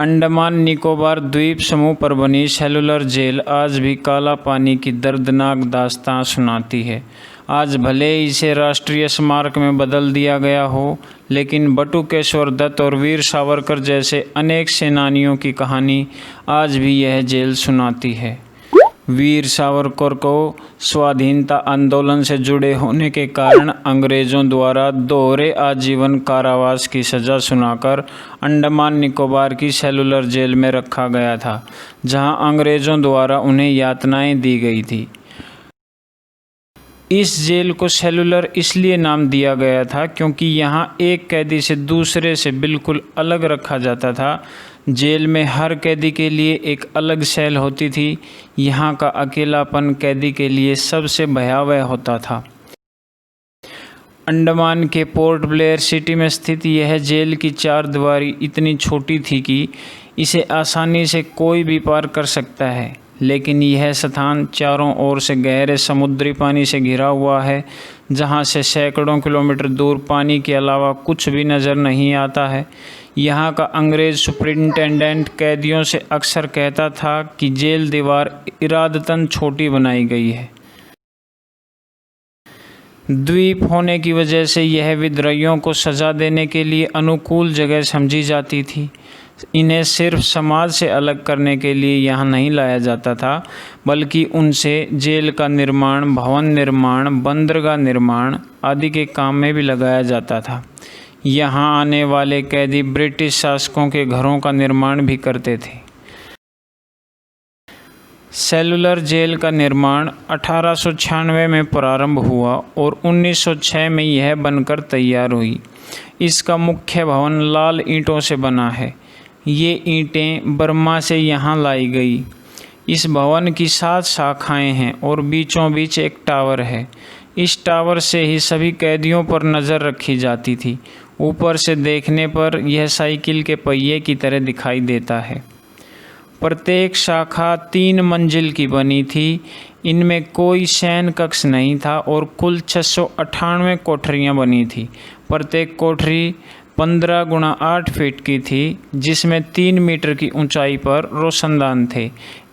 अंडमान निकोबार द्वीप समूह पर बनी सेलुलर जेल आज भी काला पानी की दर्दनाक दास्तां सुनाती है। आज भले ही इसे राष्ट्रीय स्मारक में बदल दिया गया हो, लेकिन बटुकेश्वर दत्त और वीर सावरकर जैसे अनेक सेनानियों की कहानी आज भी यह जेल सुनाती है। वीर सावरकर को स्वाधीनता आंदोलन से जुड़े होने के कारण अंग्रेज़ों द्वारा दोहरे आजीवन कारावास की सज़ा सुनाकर अंडमान निकोबार की सेलुलर जेल में रखा गया था, जहां अंग्रेज़ों द्वारा उन्हें यातनाएं दी गई थी। इस जेल को सेलुलर इसलिए नाम दिया गया था क्योंकि यहां एक कैदी से दूसरे से बिल्कुल अलग रखा जाता था। जेल में हर कैदी के लिए एक अलग सेल होती थी। यहाँ का अकेलापन कैदी के लिए सबसे भयावह होता था। अंडमान के पोर्ट ब्लेयर सिटी में स्थित यह जेल की चारदीवारी इतनी छोटी थी कि इसे आसानी से कोई भी पार कर सकता है, लेकिन यह स्थान चारों ओर से गहरे समुद्री पानी से घिरा हुआ है, जहां से सैकड़ों किलोमीटर दूर पानी के अलावा कुछ भी नज़र नहीं आता है। यहाँ का अंग्रेज़ सुपरिंटेंडेंट कैदियों से अक्सर कहता था कि जेल दीवार इरादतन छोटी बनाई गई है। द्वीप होने की वजह से यह विद्रोहियों को सज़ा देने के लिए अनुकूल जगह समझी जाती थी। इन्हें सिर्फ समाज से अलग करने के लिए यहाँ नहीं लाया जाता था, बल्कि उनसे जेल का निर्माण, भवन निर्माण, बंदरगाह निर्माण आदि के काम में भी लगाया जाता था। यहाँ आने वाले कैदी ब्रिटिश शासकों के घरों का निर्माण भी करते थे। सेलुलर जेल का निर्माण 1896 में प्रारंभ हुआ और 1906 में यह बनकर तैयार हुई। इसका मुख्य भवन लाल ईंटों से बना है। ये ईंटें बर्मा से यहाँ लाई गई। इस भवन की 7 शाखाएं हैं और बीचों बीच एक टावर है। इस टावर से ही सभी कैदियों पर नज़र रखी जाती थी। ऊपर से देखने पर यह साइकिल के पहिए की तरह दिखाई देता है। प्रत्येक शाखा 3 मंजिल की बनी थी। इनमें कोई शयन कक्ष नहीं था और कुल 698 कोठरियाँ बनी थी। प्रत्येक कोठरी 15 × 8 फीट की थी, जिसमें 3 मीटर की ऊंचाई पर रोशनदान थे।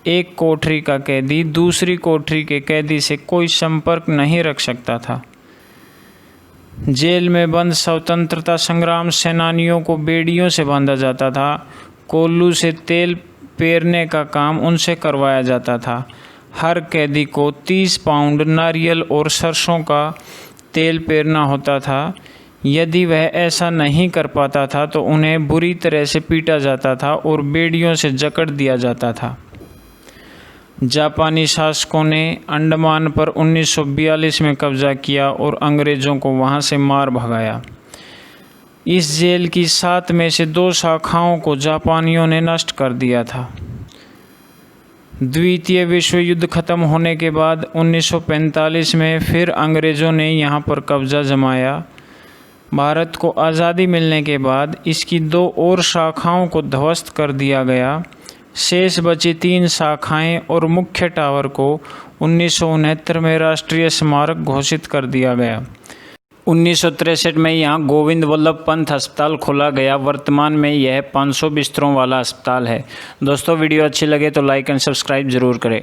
एक कोठरी का कैदी दूसरी कोठरी के कैदी से कोई संपर्क नहीं रख सकता था। जेल में बंद स्वतंत्रता संग्राम सेनानियों को बेड़ियों से बांधा जाता था। कोल्लू से तेल पेरने का काम उनसे करवाया जाता था। हर कैदी को 30 पाउंड नारियल और सरसों का तेल पेरना होता था। यदि वह ऐसा नहीं कर पाता था तो उन्हें बुरी तरह से पीटा जाता था और बेड़ियों से जकड़ दिया जाता था। जापानी शासकों ने अंडमान पर 1942 में कब्जा किया और अंग्रेज़ों को वहां से मार भगाया। इस जेल की 7 में से 2 शाखाओं को जापानियों ने नष्ट कर दिया था। द्वितीय विश्व युद्ध खत्म होने के बाद 1945 में फिर अंग्रेज़ों ने यहां पर कब्जा जमाया। भारत को आज़ादी मिलने के बाद इसकी 2 और शाखाओं को ध्वस्त कर दिया गया। शेष बची 3 शाखाएं और मुख्य टावर को 1969 में राष्ट्रीय स्मारक घोषित कर दिया गया। 1963 में यहाँ गोविंद वल्लभ पंत अस्पताल खोला गया। वर्तमान में यह 500 बिस्तरों वाला अस्पताल है। दोस्तों, वीडियो अच्छी लगे तो लाइक एंड सब्सक्राइब ज़रूर करें।